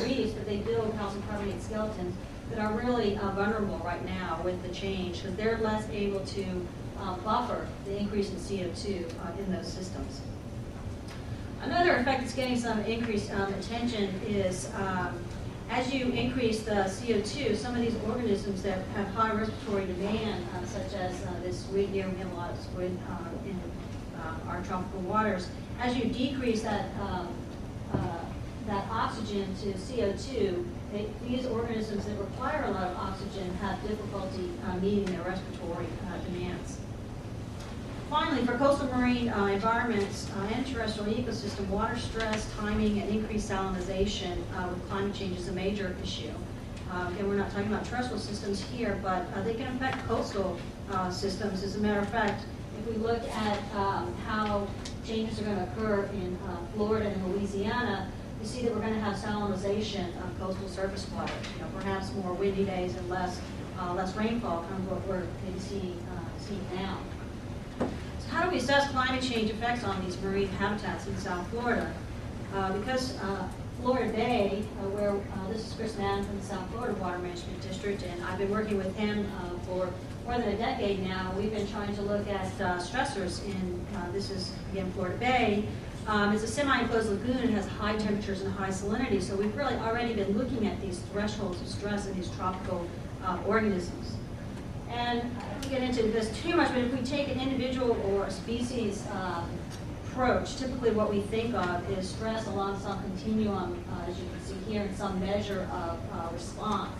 reefs, but they build calcium carbonate skeletons that are really vulnerable right now with the change, because they're less able to buffer the increase in CO2 in those systems. Another effect that's getting some increased attention is as you increase the CO2, some of these organisms that have high respiratory demand, such as this squid here, we have a lot of squid in our tropical waters, as you decrease that that oxygen to CO2, these organisms that require a lot of oxygen have difficulty meeting their respiratory demands. Finally, for coastal marine environments and terrestrial ecosystem, water stress, timing, and increased salinization with climate change is a major issue. And we're not talking about terrestrial systems here, but they can affect coastal systems. As a matter of fact, if we look at how changes are going to occur in Florida and Louisiana, you see that we're going to have salinization of coastal surface water. Perhaps more windy days and less rainfall, kind of what we're maybe seeing now. So how do we assess climate change effects on these marine habitats in South Florida? Because Florida Bay, where this is Chris Madden from the South Florida Water Management District, and I've been working with him for more than a decade now. We've been trying to look at stressors in, this is again Florida Bay. It's a semi-enclosed lagoon. It has high temperatures and high salinity, so we've really already been looking at these thresholds of stress in these tropical organisms. And I don't get into this too much, but if we take an individual or a species approach, typically what we think of is stress along some continuum, as you can see here, in some measure of response.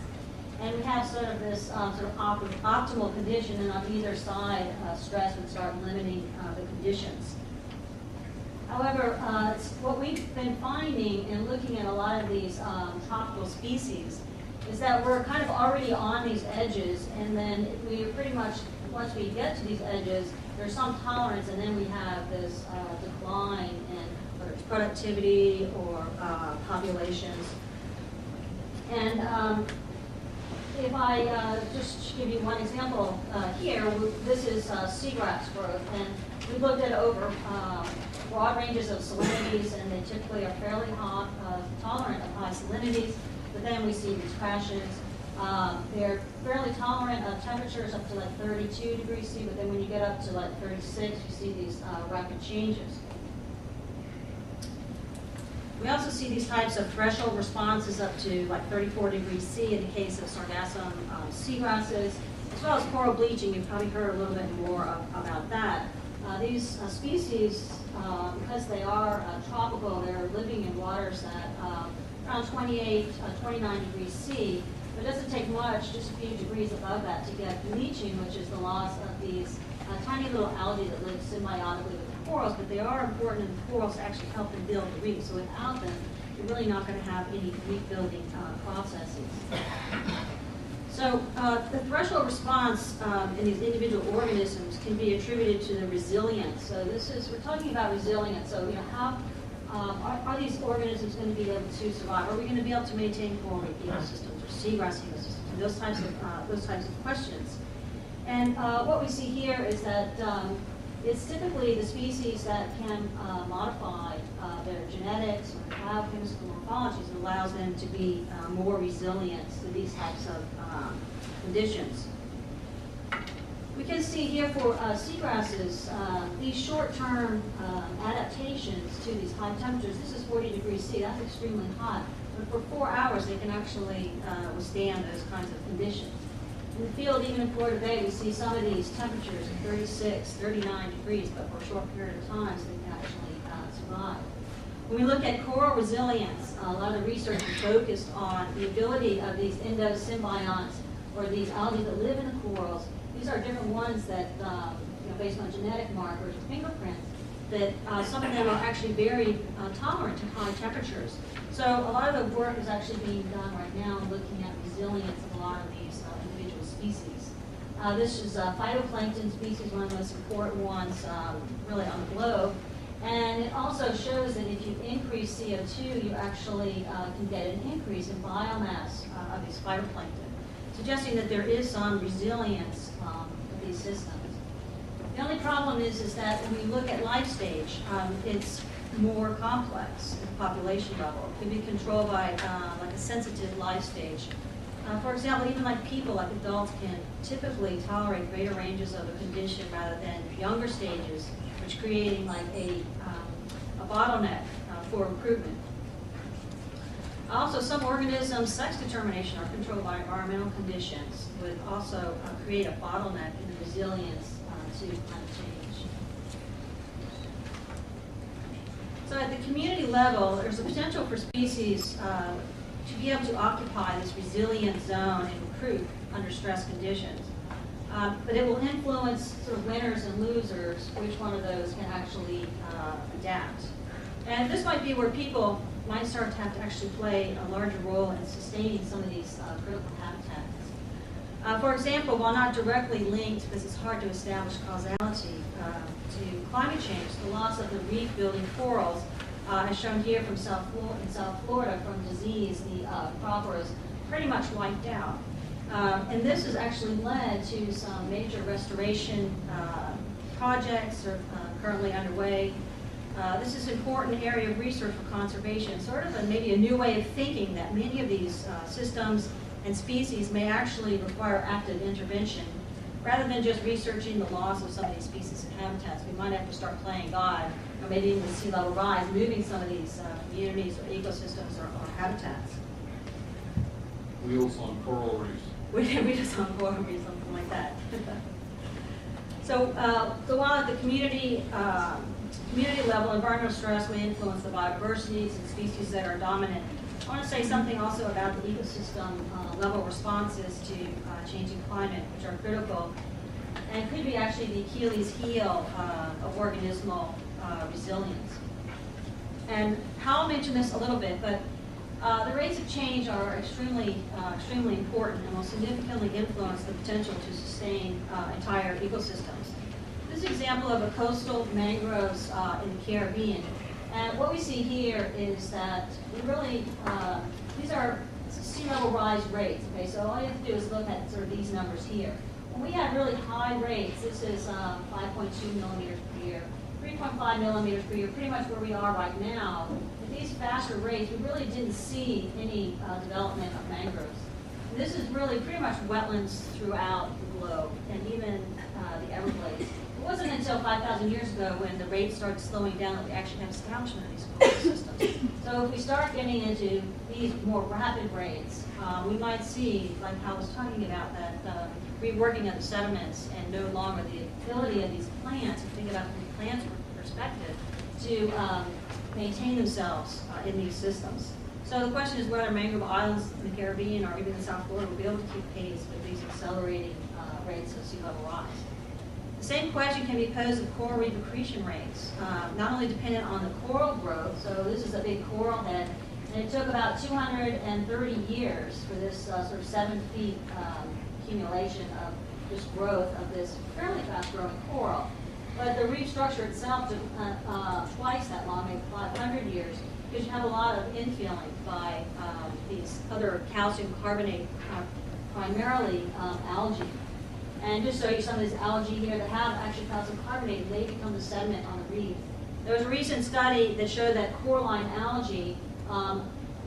And we have sort of this sort of optimal condition, and on either side, stress would start limiting the conditions. However, what we've been finding in looking at a lot of these tropical species is that we're kind of already on these edges, and then we pretty much, once we get to these edges, there's some tolerance, and then we have this decline in whether it's productivity or populations. And if I just give you one example here, this is seagrass growth, and we looked at over broad ranges of salinities, and they typically are fairly hot, tolerant of high salinities, but then we see these crashes. They're fairly tolerant of temperatures up to like 32 degrees C, but then when you get up to like 36, you see these rapid changes. We also see these types of threshold responses up to like 34 degrees C in the case of sargassum seagrasses, as well as coral bleaching. You've probably heard a little bit more about that. These species, because they are tropical, they're living in waters that around 28, 29 degrees C. But it doesn't take much, just a few degrees above that, to get bleaching, which is the loss of these tiny little algae that live symbiotically with the corals, but they are important, and the corals actually help them build the reef. So without them, you're really not going to have any reef building processes. So the threshold response in these individual organisms can be attributed to the resilience. So this is, we're talking about resilience. So how are these organisms going to be able to survive? Are we going to be able to maintain coral reef ecosystems or seagrass ecosystems? And those types of questions. And what we see here is that it's typically the species that can modify their genetics or have chemical morphologies that allows them to be more resilient to these types of conditions. We can see here for seagrasses, these short-term adaptations to these high temperatures. This is 40 degrees C, that's extremely hot. But for 4 hours, they can actually withstand those kinds of conditions. In the field, even in Florida Bay, we see some of these temperatures at 36, 39 degrees, but for a short period of time, so they can actually survive. When we look at coral resilience, a lot of the research is focused on the ability of these endosymbionts, or these algae that live in the corals. These are different ones that, based on genetic markers or fingerprints, that some of them are actually very tolerant to high temperatures. So a lot of the work is actually being done right now looking at resilience of a lot of these individual species. This is a phytoplankton species, one of the most important ones really on the globe. And it also shows that if you increase CO2, you actually can get an increase in biomass of these phytoplankton, suggesting that there is some resilience of these systems. The only problem is that when we look at life stage, it's more complex at the population level. It can be controlled by, like a sensitive life stage. For example, even like people, like adults, can typically tolerate greater ranges of a condition rather than younger stages, which creating like a bottleneck for improvement. Also, some organisms' sex determination are controlled by environmental conditions, would also create a bottleneck in the resilience to climate change. So at the community level, there's a potential for species to be able to occupy this resilient zone and improve under stress conditions. But it will influence sort of winners and losers, which one of those can actually adapt. And this might be where people might start to have to actually play a larger role in sustaining some of these critical habitats. For example, while not directly linked, because it's hard to establish causality to climate change, the loss of the reef-building corals, as shown here from South Florida from disease, the cropper is pretty much wiped out. And this has actually led to some major restoration projects are currently underway. This is an important area of research for conservation, sort of maybe a new way of thinking that many of these systems and species may actually require active intervention. Rather than just researching the loss of some of these species and habitats, we might have to start playing God, or maybe even the sea level rise, moving some of these communities or ecosystems or habitats. Wheels on coral reefs. We just on coral reefs, something like that. So while at the community level, environmental stress may influence the biodiversities and species that are dominant, I want to say something also about the ecosystem level responses to changing climate, which are critical, and could be actually the Achilles heel of organismal resilience. And Hal mentioned this a little bit, but the rates of change are extremely important and will significantly influence the potential to sustain entire ecosystems. This is an example of a coastal mangroves in the Caribbean. And what we see here is that we really, these are sea level rise rates, okay? So all you have to do is look at sort of these numbers here. When we had really high rates, this is 5.2 millimeters per year, 3.5 millimeters per year, pretty much where we are right now. At these faster rates, we really didn't see any development of mangroves. And this is really pretty much wetlands throughout the globe, and even the Everglades. It wasn't until 5,000 years ago when the rates started slowing down that we actually have establishment of these coastal systems. So if we start getting into these more rapid rates, we might see, like I was talking about, that reworking of the sediments and no longer the ability of these plants, if you think about it from the plant's perspective, to maintain themselves in these systems. So the question is whether mangrove islands in the Caribbean or even in South Florida will be able to keep pace with these accelerating rates of sea level rise. The same question can be posed of coral reef accretion rates, not only dependent on the coral growth. So this is a big coral head, and it took about 230 years for this sort of 7 feet accumulation of this growth of this fairly fast-growing coral. But the reef structure itself took twice that long, maybe 500 years, because you have a lot of infilling by these other calcium carbonate, primarily algae. And just show you some of these algae here that have actually calcium carbonate, they become the sediment on the reef. There was a recent study that showed that coralline algae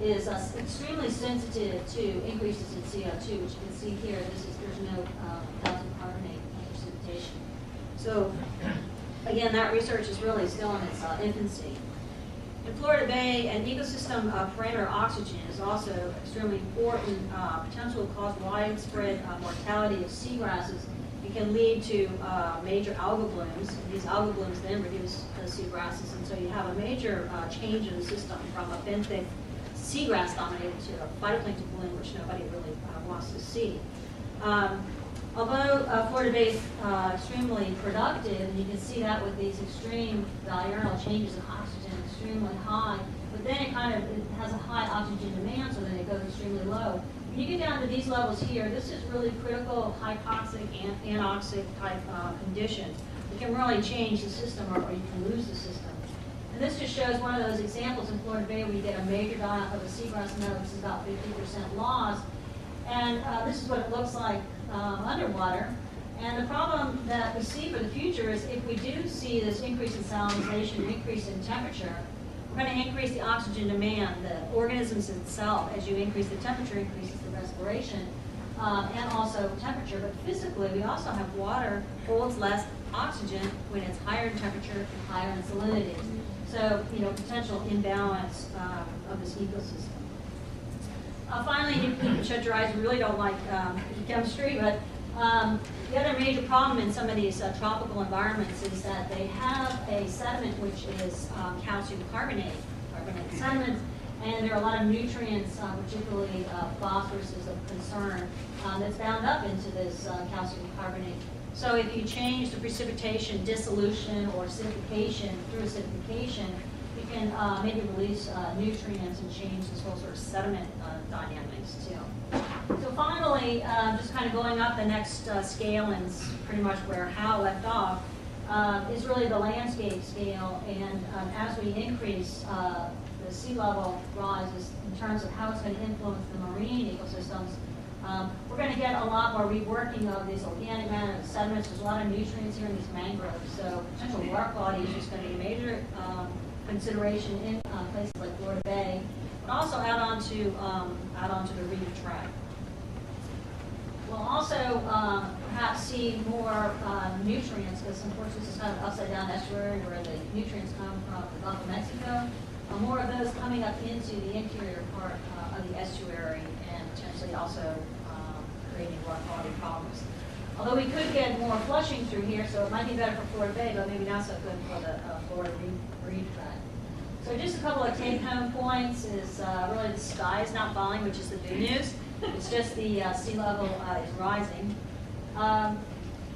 is extremely sensitive to increases in CO2, which you can see here. There's no calcium carbonate precipitation. So again, that research is really still in its infancy. In Florida Bay, an ecosystem parameter oxygen is also extremely important. Potential to cause widespread mortality of seagrasses. It can lead to major algal blooms. And these algal blooms then reduce the seagrasses, and so you have a major change in the system from a benthic seagrass dominated to a phytoplankton bloom, which nobody really wants to see. Although Florida Bay is extremely productive, and you can see that with these extreme diurnal changes in oxygen, extremely high, but then it has a high oxygen demand, so then it goes extremely low. When you get down to these levels here, this is really critical hypoxic and anoxic type conditions. It can really change the system, or you can lose the system. And this just shows one of those examples in Florida Bay where you get a major die-off of a seagrass meadow. This is about 50% loss. And this is what it looks like underwater. And the problem that we see for the future is if we do see this increase in salinization, increase in temperature, We're going to increase the oxygen demand. The organisms itself, as you increase the temperature, increases the respiration and also temperature. But physically, we also have water holds less oxygen when it's higher in temperature and higher in salinity. So, potential imbalance of this ecosystem. Finally, you can shut your eyes. We really don't like chemistry, but the other major problem in some of these tropical environments is that they have a sediment which is calcium carbonate sediment, and there are a lot of nutrients, particularly phosphorus is of concern, that's bound up into this calcium carbonate. So if you change the precipitation, dissolution, or acidification through acidification, you can maybe release nutrients and change this whole sort of sediment dynamics too. So finally, just kind of going up the next scale, and pretty much where Hal left off, is really the landscape scale. And as we increase the sea level rises in terms of how it's going to influence the marine ecosystems, we're going to get a lot more reworking of these organic matter and sediments. There's a lot of nutrients here in these mangroves, so potential water quality is just going to be a major consideration in places like Florida Bay, but also out onto the reef track. We'll also perhaps see more nutrients, because unfortunately this is kind of an upside down estuary where the nutrients come from the Gulf of Mexico. More of those coming up into the interior part of the estuary, and potentially also creating water quality problems. Although we could get more flushing through here, so it might be better for Florida Bay, but maybe not so good for the Florida reef tract. So just a couple of take-home points is really the sky is not falling, which is the good news. It's just the sea level is rising.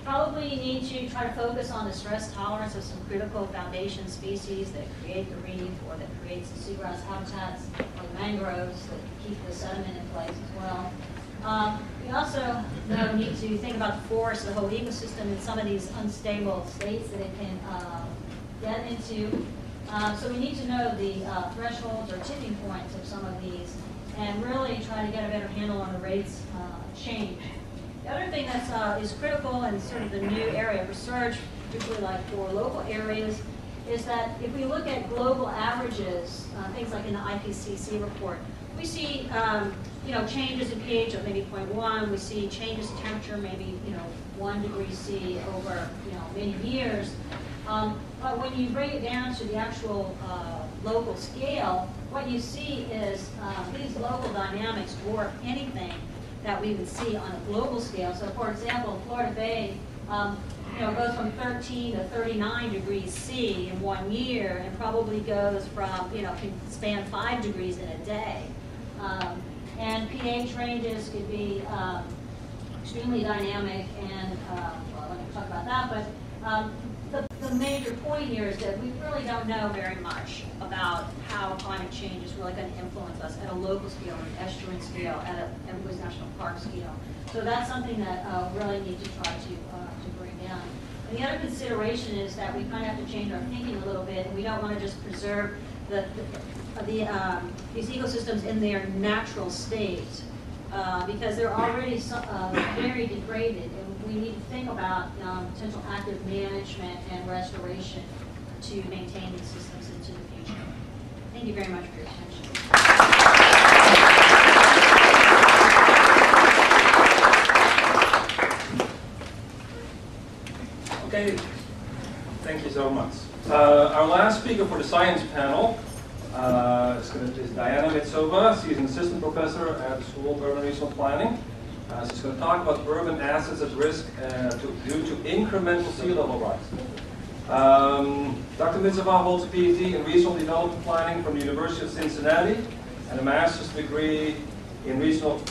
Probably need to try to focus on the stress tolerance of some critical foundation species that create the reef, or that creates the seagrass habitats, or the mangroves that keep the sediment in place as well. We also need to think about the forest, the whole ecosystem, and some of these unstable states that it can get into. So we need to know the thresholds or tipping points of some of these, and really try to get a better handle on the rates of change. The other thing that is critical and sort of the new area of research, particularly like for local areas, is that if we look at global averages, things like in the IPCC report, we see changes in pH of maybe 0.1. We see changes in temperature, maybe 1 degree C over many years. But when you bring it down to the actual local scale, what you see is these local dynamics dwarf anything that we would see on a global scale. So, for example, Florida Bay goes from 13 to 39 degrees C in 1 year, and probably goes from can span 5 degrees in a day. And pH ranges could be extremely dynamic, and well, let me talk about that. But the major point here is that we really don't know very much about how climate change is really going to influence us at a local scale, an estuarine scale, at a Woods National Park scale. So that's something that we really need to try to bring down. And the other consideration is that we kind of have to change our thinking a little bit, and we don't want to just preserve these ecosystems in their natural state, because they're already very degraded, and we need to think about potential active management and restoration to maintain these systems into the future. Thank you very much for your attention. Okay, thank you so much. Our last speaker for the science panel is Diana Mitsova. She's an assistant professor at the School of Urban Regional Planning. She's going to talk about urban assets at risk due to incremental sea level rise. Dr. Mitsova holds a PhD in regional development planning from the University of Cincinnati and a master's degree in regional,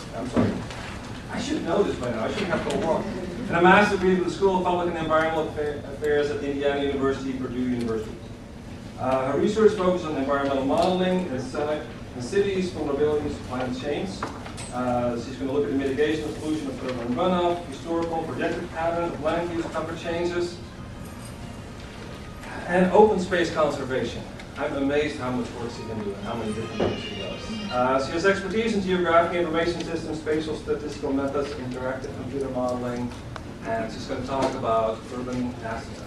I should know this by now, I shouldn't have to work. And a master's degree from the School of Public and Environmental Affairs at Indiana University, Purdue University. Her research focuses on environmental modeling in cities, vulnerabilities to climate change. She's going to look at the mitigation of pollution of urban runoff, historical projected pattern of land use cover changes, and open space conservation. I'm amazed how much work she can do and how many different things she does. She has expertise in geographic information systems, spatial statistical methods, interactive computer modeling, and she's going to talk about urban assets